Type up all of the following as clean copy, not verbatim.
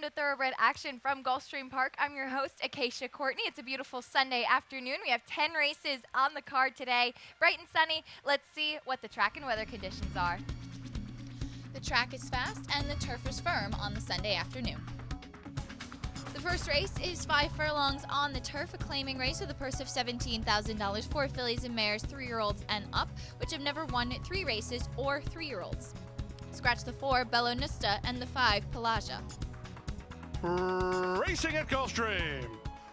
welcome to Thoroughbred Action from Gulfstream Park. I'm your host, Acacia Courtney. It's a beautiful Sunday afternoon. We have 10 races on the card today. Bright and sunny. Let's see what the track and weather conditions are. The track is fast and the turf is firm on the Sunday afternoon. The first race is 5 furlongs on the turf, a claiming race with a purse of $17,000 for fillies and mares 3-year-olds and up, which have never won 3 races or 3-year-olds. Scratch the 4, Bello Nusta, and the 5, Pelagia. Racing at Gulfstream.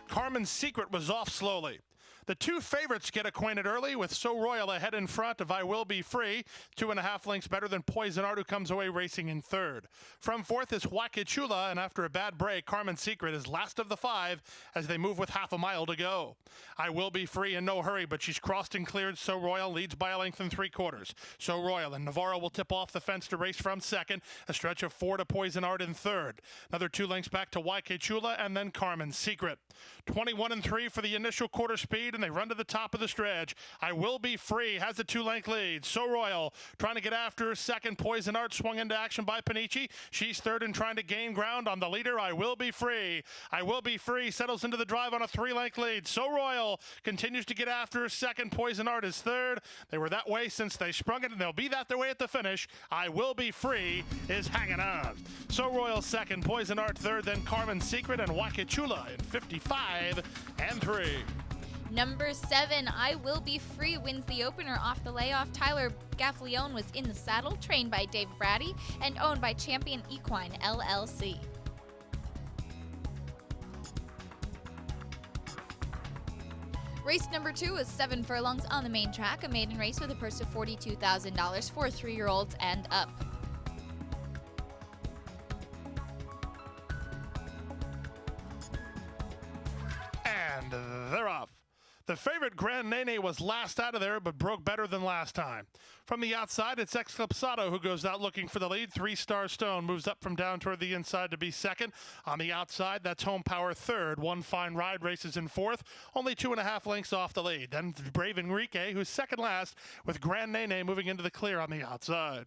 Carmen's Secret was off slowly. The 2 favorites get acquainted early with So Royal ahead in front of I Will Be Free, 2.5 lengths better than Poison Art, who comes away racing in third. From fourth is Huaquichula, and after a bad break, Carmen's Secret is last of the 5 as they move with half a mile to go. I Will Be Free in no hurry, but she's crossed and cleared. So Royal leads by a length and 3/4. So Royal and Navarro will tip off the fence to race from second, a stretch of 4 to Poison Art in third. Another 2 lengths back to Huaquichula, and then Carmen's Secret. 21 and 3 for the initial quarter speed, and they run to the top of the stretch. I Will Be Free has a 2-length lead. So Royal trying to get after second. Poison Art swung into action by Panici. She's third and trying to gain ground on the leader. I Will Be Free. I Will Be Free settles into the drive on a 3-length lead. So Royal continues to get after second. Poison Art is third. They were that way since they sprung it, and they'll be that their way at the finish. I Will Be Free is hanging on. So Royal second, Poison Art third, then Carmen's Secret and Huaquichula in 55 and 3. Number 7, I Will Be Free, wins the opener off the layoff. Tyler Gaffleone was in the saddle, trained by Dave Brady and owned by Champion Equine LLC. Race number 2 is 7 furlongs on the main track, a maiden race with a purse of $42,000 for 3-year-olds and up. And they're off. The favorite Grand Nene was last out of there, but broke better than last time. From the outside, it's Eclipsado who goes out looking for the lead. 3-Star Stone moves up from down toward the inside to be second. On the outside, that's Home Power third. One Fine Ride races in fourth, only 2.5 lengths off the lead. Then Brave Enrique, who's second last, with Grand Nene moving into the clear on the outside.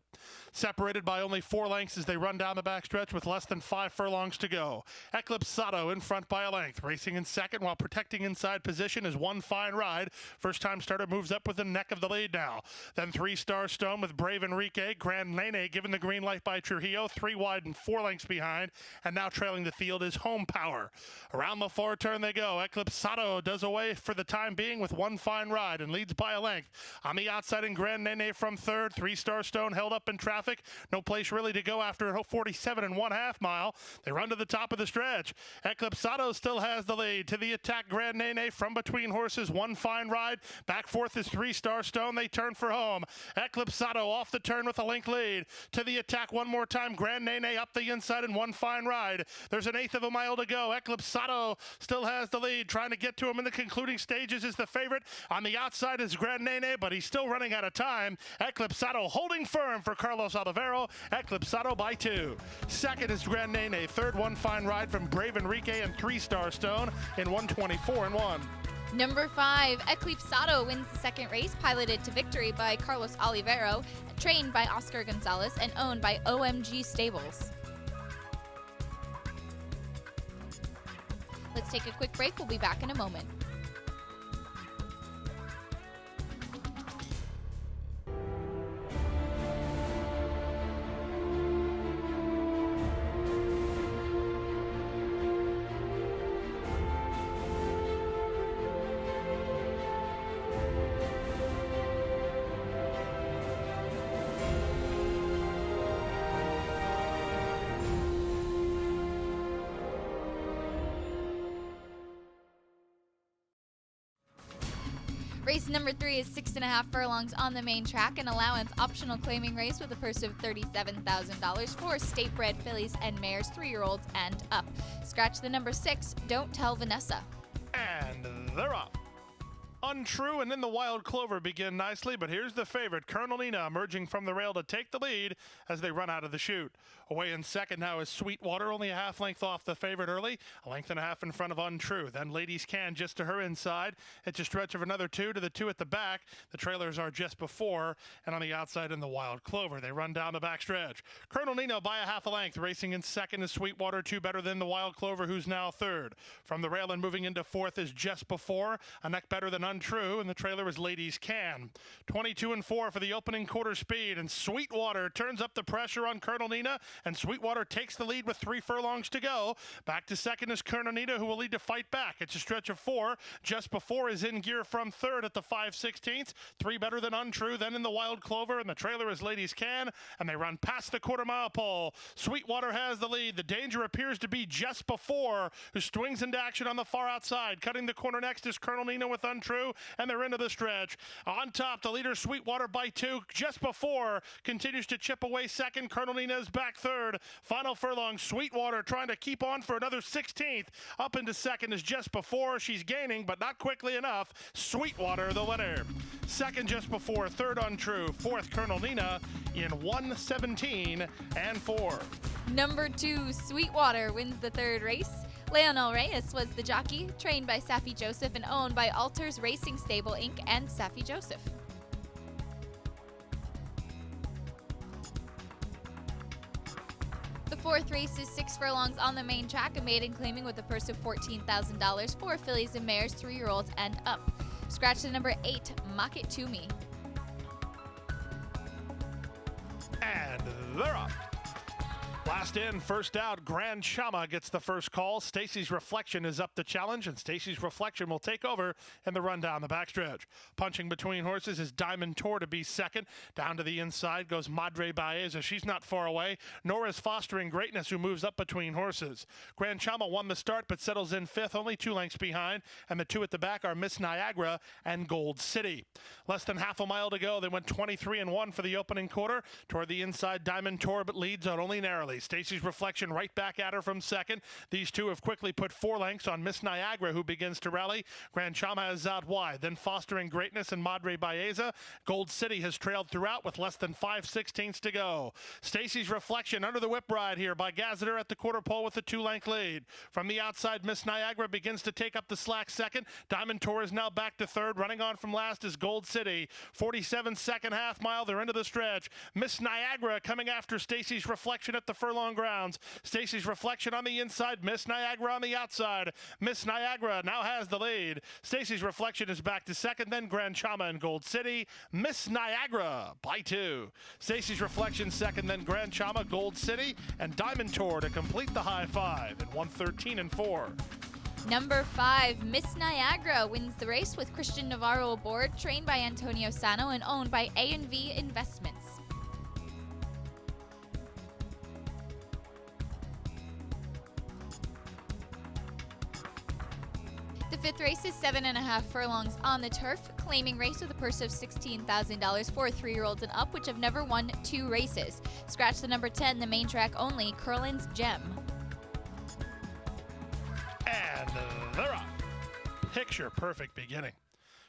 Separated by only 4 lengths as they run down the backstretch with less than 5 furlongs to go. Eclipsado in front by a length. Racing in second while protecting inside position is One Fine Ride. First time starter moves up with the neck of the lead now. Then 3-Star Stone with Brave Enrique. Grand Nene given the green light by Trujillo. 3 wide and 4 lengths behind. And now trailing the field is Home Power. Around the 4 turn they go. Eclipsado does away for the time being with One Fine Ride and leads by a length. On the outside in Grand Nene from third. 3-Star Stone held up in traffic. No place really to go after 47 1/2 mile. They run to the top of the stretch. Eclipsado still has the lead. To the attack Grand Nene from between horses. One Fine Ride. Back fourth is 3-Star Stone. They turn for home. Eclipsado off the turn with a length lead. To the attack one more time. Grand Nene up the inside and One Fine Ride. There's an 1/8 of a mile to go. Eclipsado still has the lead. Trying to get to him in the concluding stages is the favorite. On the outside is Grand Nene, but he's still running out of time. Eclipsado holding firm for Carlos Olivero. Eclipsado by 2. Second is Grand Nene. Third, One Fine Ride from Brave Enrique and 3-Star Stone in 124 and 1. Number 5, Eclipsado wins the second race, piloted to victory by Carlos Olivero, trained by Oscar Gonzalez, and owned by OMG Stables. Let's take a quick break. We'll be back in a moment. Race number 3 is 6.5 furlongs on the main track, an allowance optional claiming race with a purse of $37,000 for state-bred fillies and mares 3-year-olds and up. Scratch the number 6, Don't Tell Vanessa. And they're off. Untrue and In the Wild Clover begin nicely, but here's the favorite, Colonel Nina, emerging from the rail to take the lead as they run out of the chute. Away in second now is Sweetwater, only a half length off the favorite early, a length and a half in front of Untrue. Then Ladies Can just to her inside. It's a stretch of another two to the two at the back. The trailers are just before, and on the outside In the Wild Clover. They run down the backstretch. Colonel Nina by a half a length, racing in second is Sweetwater, two better than the Wild Clover, who's now third. From the rail and moving into fourth is Just Before, a neck better than Untrue, and the trailer is Ladies Can. 22 and 4 for the opening quarter speed, and Sweetwater turns up the pressure on Colonel Nina, and Sweetwater takes the lead with 3 furlongs to go. Back to second is Colonel Nina, who will lead to fight back. It's a stretch of 4. Just Before is in gear from third at the 5/16, 3 better than Untrue, then In the Wild Clover, and the trailer is Ladies Can, and they run past the quarter-mile pole. Sweetwater has the lead. The danger appears to be Just Before, who swings into action on the far outside. Cutting the corner next is Colonel Nina with Untrue, and they're into the stretch. On top, the leader Sweetwater by 2. Just Before continues to chip away second. Colonel Nina is back third. Final furlong, Sweetwater trying to keep on for another 16th. Up into second is Just Before. She's gaining, but not quickly enough. Sweetwater the winner. Second Just Before, third Untrue, fourth Colonel Nina in 1:17 and 4. Number 2, Sweetwater, wins the third race. Leonel Reyes was the jockey, trained by Safi Joseph and owned by Alters Racing Stable Inc. and Safi Joseph. The fourth race is 6 furlongs on the main track, a maiden claiming with a purse of $14,000 for fillies and mares, 3-year-olds and up. Scratch the number 8, Mock It To Me. And they're up. Last in, first out, Grand Chama gets the first call. Stacy's Reflection is up to challenge, and Stacy's Reflection will take over in the run down the backstretch. Punching between horses is Diamond Tour to be second. Down to the inside goes Madre Baeza. She's not far away, nor is Fostering Greatness, who moves up between horses. Grand Chama won the start, but settles in fifth, only 2 lengths behind, and the two at the back are Miss Niagara and Gold City. Less than half a mile to go. They went 23 and 1 for the opening quarter. Toward the inside, Diamond Tour, but leads on only narrowly. Stacy's Reflection right back at her from second. These two have quickly put 4 lengths on Miss Niagara, who begins to rally. Grand Chama is out wide. Then Fostering Greatness and Madre Baeza. Gold City has trailed throughout with less than 5/16 to go. Stacy's Reflection under the whip ride here by Gazeter at the quarter pole with a 2-length lead. From the outside, Miss Niagara begins to take up the slack second. Diamond Tour is now back to third. Running on from last is Gold City. 47-second half mile. They're into the stretch. Miss Niagara coming after Stacy's Reflection at the furlong grounds. Stacy's Reflection on the inside, Miss Niagara on the outside. Miss Niagara now has the lead. Stacy's Reflection is back to second, then Grand Chama and Gold City. Miss Niagara by 2. Stacy's Reflection second, then Grand Chama, Gold City, and Diamond Tour to complete the high 5 in 1:13 and 4. Number 5, Miss Niagara, wins the race with Christian Navarro aboard, trained by Antonio Sano and owned by A&V Investments. The fifth race is 7.5 furlongs on the turf, claiming race with a purse of $16,000 for 3-year-olds and up, which have never won 2 races. Scratch the number 10, the main track only, Curlin's Gem. And they're up. Picture perfect beginning.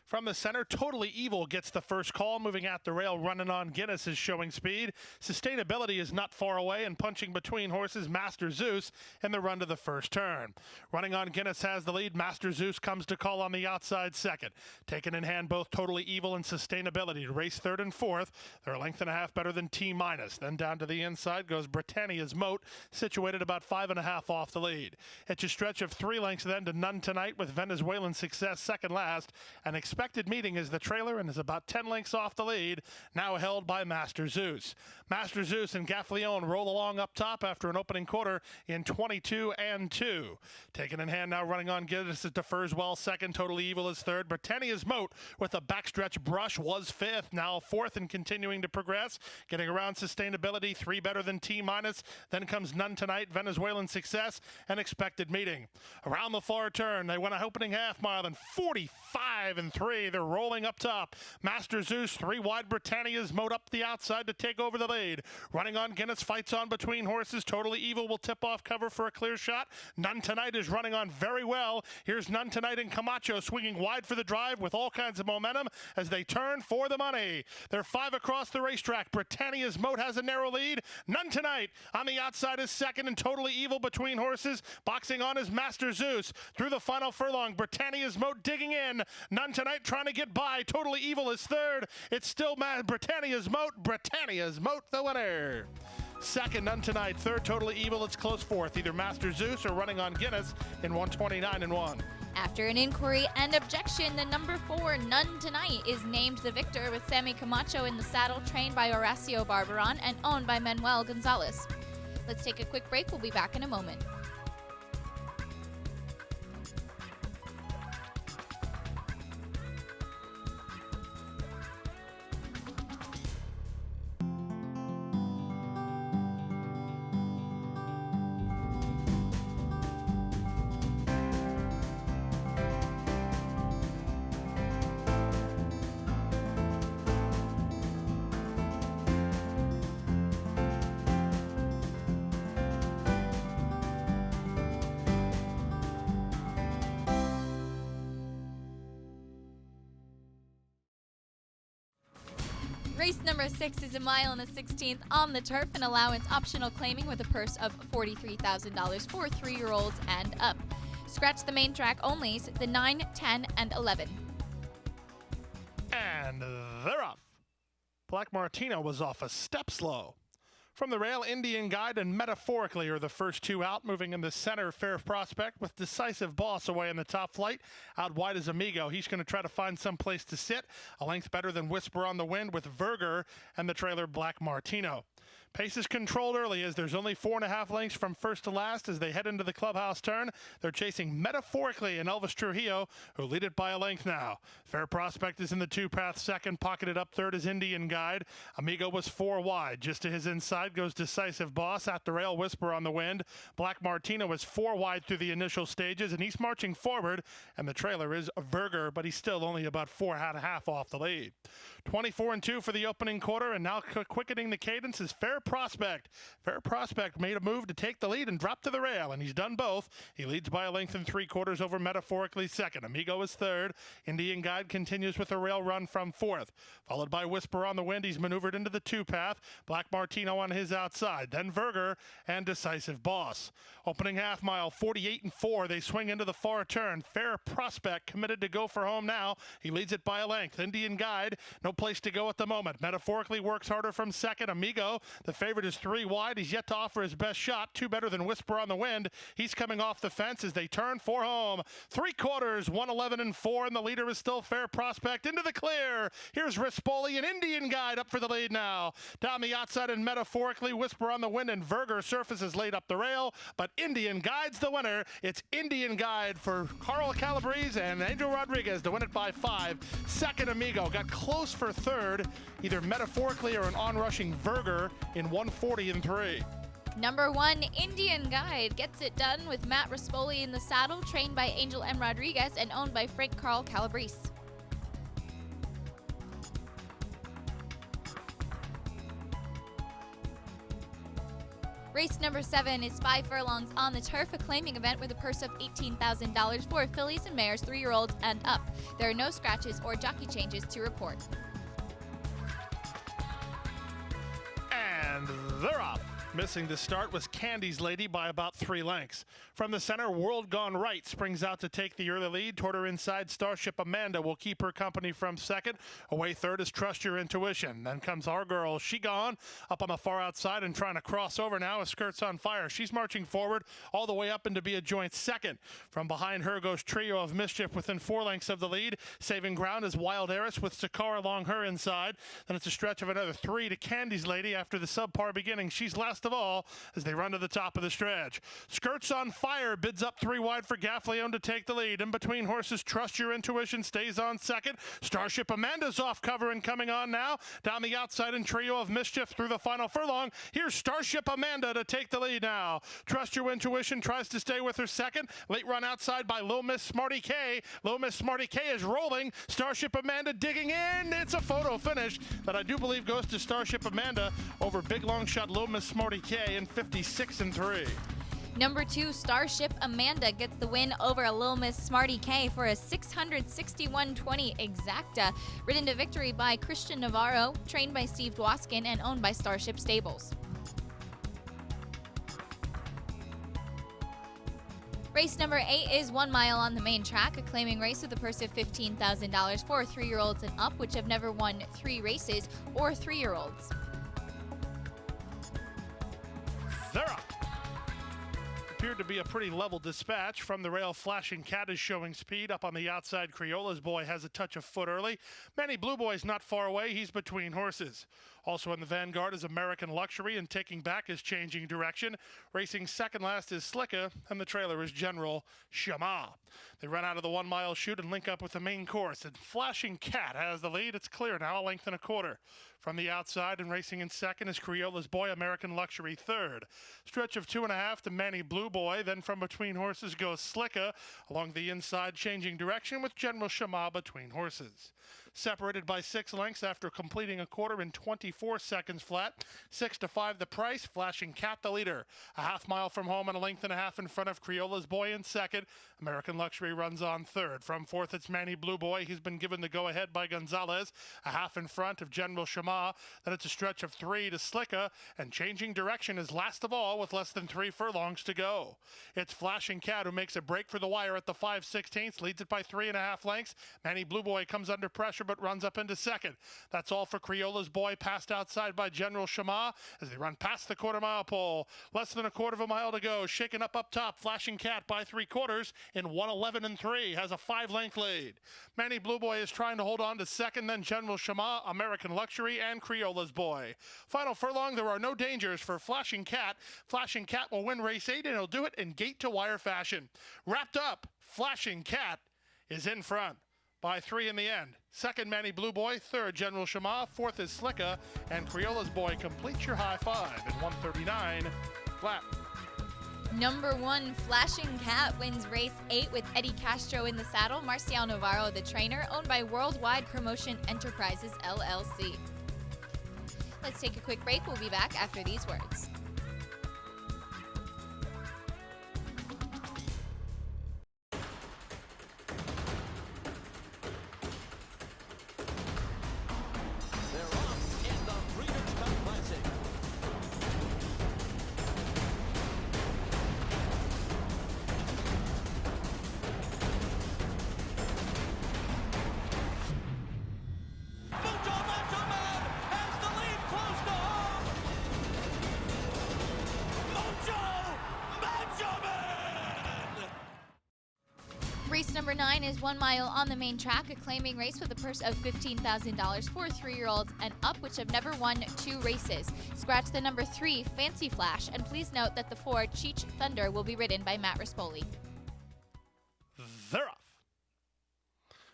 From the center, Totally Evil gets the first call, moving at the rail. Running on Guinness is showing speed. Sustainability is not far away, and punching between horses, Master Zeus in the run to the first turn. Running on Guinness has the lead. Master Zeus comes to call on the outside second. Taken in hand, both Totally Evil and Sustainability to race third and fourth. They're a length and a half better than T-. Then down to the inside goes Britannia's Moat, situated about 5.5 off the lead. It's a stretch of 3 lengths then to None Tonight, with Venezuelan Success second last. An expected meeting is the trailer and is about 10 lengths off the lead, now held by Master Zeus. Master Zeus and Gaffleon roll along up top after an opening quarter in 22 and 2. Taken in hand now, running on Guinness is defers well second. Totally Evil is third. Britannia's Moat with a backstretch brush was fifth, now fourth and continuing to progress. Getting around Sustainability, 3 better than T-. Then comes None Tonight, Venezuelan Success, and Expected Meeting. Around the far turn, they went an opening half mile in 45 and 3. 3. They're rolling up top. Master Zeus, 3 wide. Britannia's Moat up the outside to take over the lead. Running on Guinness, fights on between horses. Totally Evil will tip off cover for a clear shot. None Tonight is running on very well. Here's None Tonight and Camacho swinging wide for the drive with all kinds of momentum as they turn for the money. They're 5 across the racetrack. Britannia's Moat has a narrow lead. None Tonight on the outside is second, and Totally Evil between horses. Boxing on is Master Zeus. Through the final furlong, Britannia's Moat digging in. None Tonight trying to get by. Totally Evil is third. It's still Britannia's Moat. Britannia's Moat the winner. Second, None Tonight. Third, Totally Evil. It's close fourth. Either Master Zeus or Running on Guinness in 129-1. After an inquiry and objection, the number 4, None Tonight, is named the victor with Sammy Camacho in the saddle, trained by Horacio Barberon and owned by Manuel Gonzalez. Let's take a quick break. We'll be back in a moment. Race number 6 is a mile and a 16th on the turf, an allowance optional claiming with a purse of $43,000 for 3-year-olds and up. Scratch the main track onlys, the 9, 10, and 11. And they're off. Black Martino was off a step slow. From the rail, Indian Guide and Metaphorically are the first 2 out, moving in the center. Fair Prospect with Decisive Boss away in the top flight. Out wide is Amigo. He's going to try to find some place to sit. A length better than Whisper on the Wind with Verger and the trailer Black Martino. Pace is controlled early as there's only 4.5 lengths from first to last as they head into the clubhouse turn. They're chasing Metaphorically and Elvis Trujillo, who lead it by a length now. Fair Prospect is in the 2-path second. Pocketed up third is Indian Guide. Amigo was 4 wide. Just to his inside goes Decisive Boss. At the rail, Whisper on the Wind. Black Martino was 4 wide through the initial stages, and he's marching forward. And the trailer is Verger, but he's still only about 4.5 off the lead. 24-2 for the opening quarter, and now quickening the cadence is Fair Prospect. Fair Prospect made a move to take the lead and drop to the rail, and he's done both. He leads by a length and 3/4 over Metaphorically second. Amigo is third. Indian Guide continues with a rail run from fourth. Followed by Whisper on the Wind. He's maneuvered into the 2-path. Black Martino on his outside. Then Verger and Decisive Boss. Opening half mile, 48-4. They swing into the far turn. Fair Prospect committed to go for home now. He leads it by a length. Indian Guide, no place to go at the moment. Metaphorically works harder from second. Amigo, the favorite, is 3 wide. He's yet to offer his best shot. 2 better than Whisper on the Wind. He's coming off the fence as they turn for home. 3/4, 111-4, and the leader is still Fair Prospect. Into the clear. Here's Rispoli and Indian Guide up for the lead now. Down the outside and Metaphorically, Whisper on the Wind and Verger surfaces late up the rail, but Indian Guide's the winner. It's Indian Guide for Carl Calabrese and Angel Rodriguez to win it by 5. Second, Amigo got close for third, either Metaphorically or an onrushing Verger in 140-3. Number 1, Indian Guide, gets it done with Matt Rispoli in the saddle, trained by Angel M. Rodriguez and owned by Frank Carl Calabrese. Race number 7 is 5 furlongs on the turf, a claiming event with a purse of $18,000 for fillies and mares 3-year-olds and up. There are no scratches or jockey changes to report. And they're off. Missing to start was Candy's Lady by about 3 lengths. From the center, World Gone Right springs out to take the early lead. Toward her inside, Starship Amanda will keep her company from second. Away third is Trust Your Intuition. Then comes our girl, She Gone, up on the far outside and trying to cross over now with Skirts on Fire. She's marching forward all the way up into be a joint second. From behind her goes Trio of Mischief within 4 lengths of the lead. Saving ground is Wild Heiress with Sakara along her inside. Then it's a stretch of another 3 to Candy's Lady after the subpar beginning. She's last last of all as they run to the top of the stretch. Skirts on Fire bids up 3 wide for Gaffleone to take the lead. In between horses, Trust Your Intuition stays on second. Starship Amanda's off cover and coming on now. Down the outside in Trio of Mischief through the final furlong. Here's Starship Amanda to take the lead now. Trust Your Intuition tries to stay with her second. Late run outside by Lil Miss Smarty K. Lil Miss Smarty K is rolling. Starship Amanda digging in. It's a photo finish that I do believe goes to Starship Amanda over big long shot Lil Miss Smarty K in 56-3. Number 2, Starship Amanda gets the win over Lil Miss Smarty K for a 661.20 exacta, ridden to victory by Christian Navarro, trained by Steve Dwoskin and owned by Starship Stables. Race number 8 is 1 mile on the main track, a claiming race with a purse of $15,000 for 3-year-olds and up, which have never won 3 races, or 3-year-olds. They're up. Appeared to be a pretty level dispatch. From the rail, Flashing Cat is showing speed. Up on the outside, Creola's Boy has a touch of foot early. Manny Blue Boy's not far away. He's between horses. Also in the vanguard is American Luxury, and taking back is Changing Direction. Racing second last is Slicka, and the trailer is General Shama. They run out of the 1 mile chute and link up with the main course, and Flashing Cat has the lead. It's clear now, a length and a quarter. From the outside and racing in second is Creola's Boy, American Luxury third. Stretch of 2.5 to Manny Blue Boy. Then from between horses goes Slicka. Along the inside, Changing Direction with General Shama between horses. Separated by 6 lengths after completing a quarter in 24 seconds flat. 6-5 the price. Flashing Cat the leader. A half mile from home and a length and a half in front of Creola's Boy in second. American Luxury runs on third. From fourth, it's Manny Blue Boy. He's been given the go-ahead by Gonzalez. A half in front of General Shama. Then it's a stretch of 3 to Slicka. And Changing Direction is last of all with less than 3 furlongs to go. It's Flashing Cat who makes a break for the wire at the 5/16, leads it by 3.5 lengths. Manny Blue Boy comes under pressure but runs up into second. That's all for Creola's Boy, passed outside by General Shama as they run past the quarter-mile pole. Less than a quarter of a mile to go. Shaken up top. Flashing Cat by 3/4 in 1:11-3 has a 5-length lead. Manny Blue Boy is trying to hold on to second, then General Shama, American Luxury, and Creola's Boy. Final furlong, there are no dangers for Flashing Cat. Flashing Cat will win race 8, and he'll do it in gate-to-wire fashion. Wrapped up, Flashing Cat is in front by 3 in the end. Second, Manny Blue Boy. Third, General Shama. Fourth is Slicka. And Creola's Boy completes your high five in 1:39 flat. Number 1, Flashing Cat wins race 8 with Eddie Castro in the saddle. Marcial Navarro, the trainer, owned by Worldwide Promotion Enterprises, LLC. Let's take a quick break. We'll be back after these words. Race number 9 is 1 mile on the main track, a claiming race with a purse of $15,000 for 3-year-olds and up, which have never won 2 races. Scratch the number 3, Fancy Flash, and please note that the 4, Cheech Thunder, will be ridden by Matt Rispoli. They're off.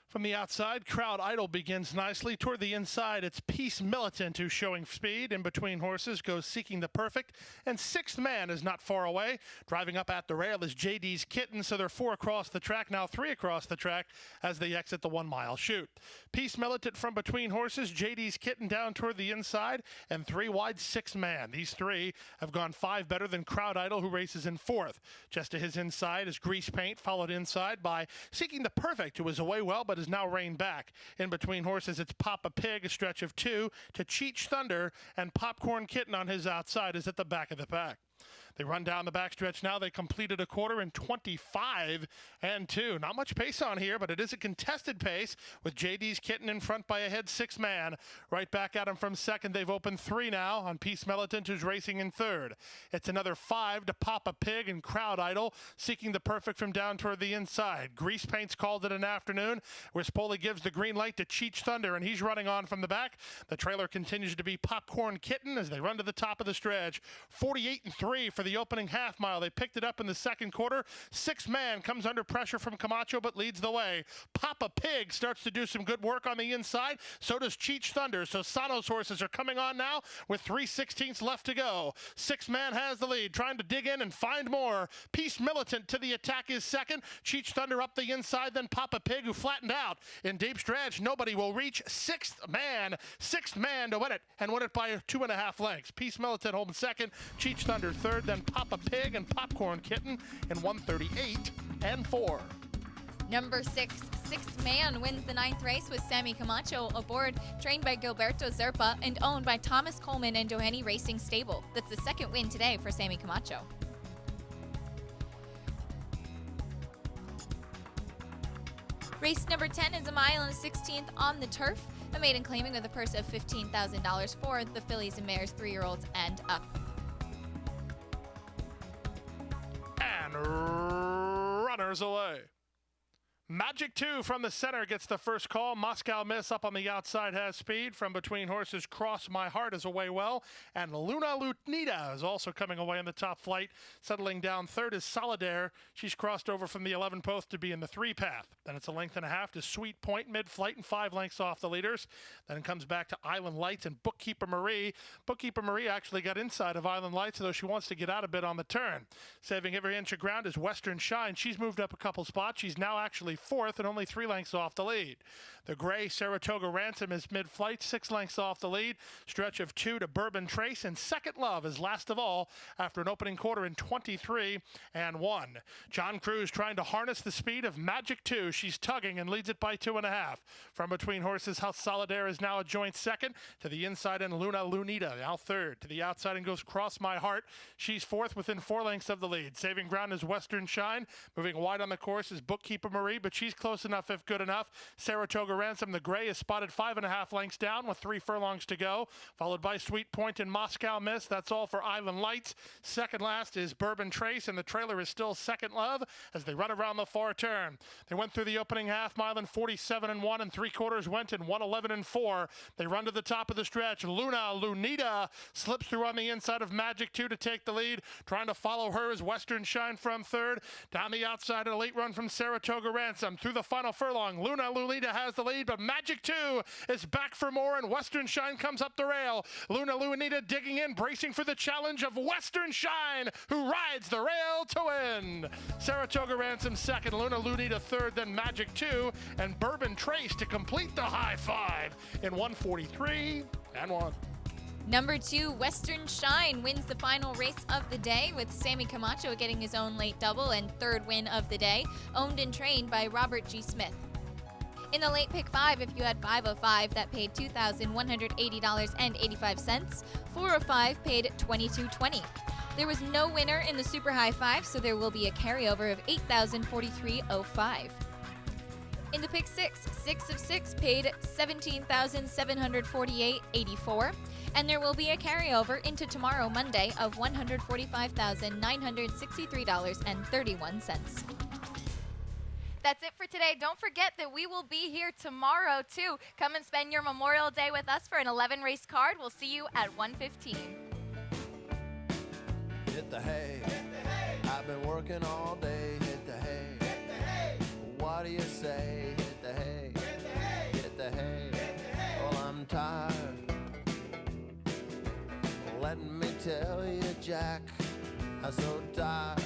From the outside, Crowd Idol begins nicely. Toward the inside, it's Peace Militant who's showing speed. In between horses goes Seeking the Perfect. And Sixth Man is not far away. Driving up at the rail is JD's Kitten, so they're 4 across the track, now 3 across the track as they exit the 1 mile chute. Peace Militant from between horses, JD's Kitten down toward the inside, and 3 wide Sixth Man. These 3 have gone 5 better than Crowd Idol, who races in 4th. Just to his inside is Grease Paint, followed inside by Seeking the Perfect, who was away well but is now reined back. In between horses, it's Papa Pig, a stretch of 2 to Cheech Thunder, and Popcorn Kitten on his outside is at the back of the pack. They run down the backstretch now. They completed a quarter in 25-2. Not much pace on here, but it is a contested pace with JD's Kitten in front by a head 6-man. Right back at him from second. They've opened 3 now on Peace Militant, who's racing in third. It's another 5 to Papa Pig and Crowd Idol, seeking the perfect from down toward the inside. Grease Paint's called it an afternoon, where Spoli gives the green light to Cheech Thunder, and he's running on from the back. The trailer continues to be Popcorn Kitten as they run to the top of the stretch. 48-3 for the opening half mile. They picked it up in the second quarter. 6-man comes under pressure from Camacho, but leads the way. Papa Pig starts to do some good work on the inside. So does Cheech Thunder. So Sano's horses are coming on now with 3/16 left to go. 6-man has the lead, trying to dig in and find more. Peace Militant to the attack is second. Cheech Thunder up the inside, then Papa Pig, who flattened out. In deep stretch, nobody will reach 6th man to win it, and win it by 2.5 lengths. Peace Militant holding second, Cheech Thunder third, then Papa Pig and Popcorn Kitten in 1:38-4. Number 6, 6th Man, wins the 9th race with Sammy Camacho aboard, trained by Gilberto Zerpa and owned by Thomas Coleman and Doheny Racing Stable. That's the second win today for Sammy Camacho. Race number 10 is a mile and 16th on the turf. A maiden claiming with a purse of $15,000 for the fillies and mares 3-year-olds and up. And runners away. Magic 2 from the center gets the first call. Moscow Miss up on the outside has speed. From between horses, Cross My Heart is away well. And Luna Lunita is also coming away in the top flight. Settling down third is Solidaire. She's crossed over from the 11 post to be in the 3 path. Then it's a length and a half to Sweet Point mid-flight and 5 lengths off the leaders. Then it comes back to Island Lights and Bookkeeper Marie. Bookkeeper Marie actually got inside of Island Lights, though she wants to get out a bit on the turn. Saving every inch of ground is Western Shine. She's moved up a couple spots. She's now actually 4th and only 3 lengths off the lead. The gray Saratoga Ransom is mid-flight, 6 lengths off the lead. Stretch of 2 to Bourbon Trace, and Second Love is last of all after an opening quarter in 23-1. John Cruz trying to harness the speed of Magic 2. She's tugging and leads it by 2.5. From between horses, House Solidaire is now a joint second. To the inside and Luna Lunita now third. To the outside and goes Cross My Heart. She's 4th within 4 lengths of the lead. Saving ground is Western Shine. Moving wide on the course is Bookkeeper Marie, but she's close enough if good enough. Saratoga Ransom, the gray, is spotted 5.5 lengths down with 3 furlongs to go, followed by Sweet Point and Moscow Miss. That's all for Island Lights. Second last is Bourbon Trace, and the trailer is still Second Love as they run around the far turn. They went through the opening half mile in 47-1 and 3/4 went in 1:11-4. They run to the top of the stretch. Luna Lunita slips through on the inside of Magic 2 to take the lead. Trying to follow her is Western Shine from third. Down the outside, a late run from Saratoga Ransom. Through the final furlong, Luna Lunita has the lead, but Magic 2 is back for more, and Western Shine comes up the rail. Luna Lunita digging in, bracing for the challenge of Western Shine, who rides the rail to win. Saratoga Ransom second, Luna Lunita third, then Magic 2, and Bourbon Trace to complete the high five in 1:43-1. Number 2, Western Shine, wins the final race of the day with Sammy Camacho getting his own late double and third win of the day, owned and trained by Robert G. Smith. In the late pick 5, if you had 5 of 5, that paid $2,180.85. 4 of 5 paid $22.20. There was no winner in the super high 5, so there will be a carryover of $8,043.05. In the pick 6, 6 of 6 paid $17,748.84, and there will be a carryover into tomorrow, Monday, of $145,963.31. That's it for today. Don't forget that we will be here tomorrow, too. Come and spend your Memorial Day with us for an 11-race card. We'll see you at 1:15. Hit the hay. I've been working all day. Hit the hay. What do you say? Hit the hay. Hit the hay. Well, I'm tired. Let me tell you, Jack, I'm so tired.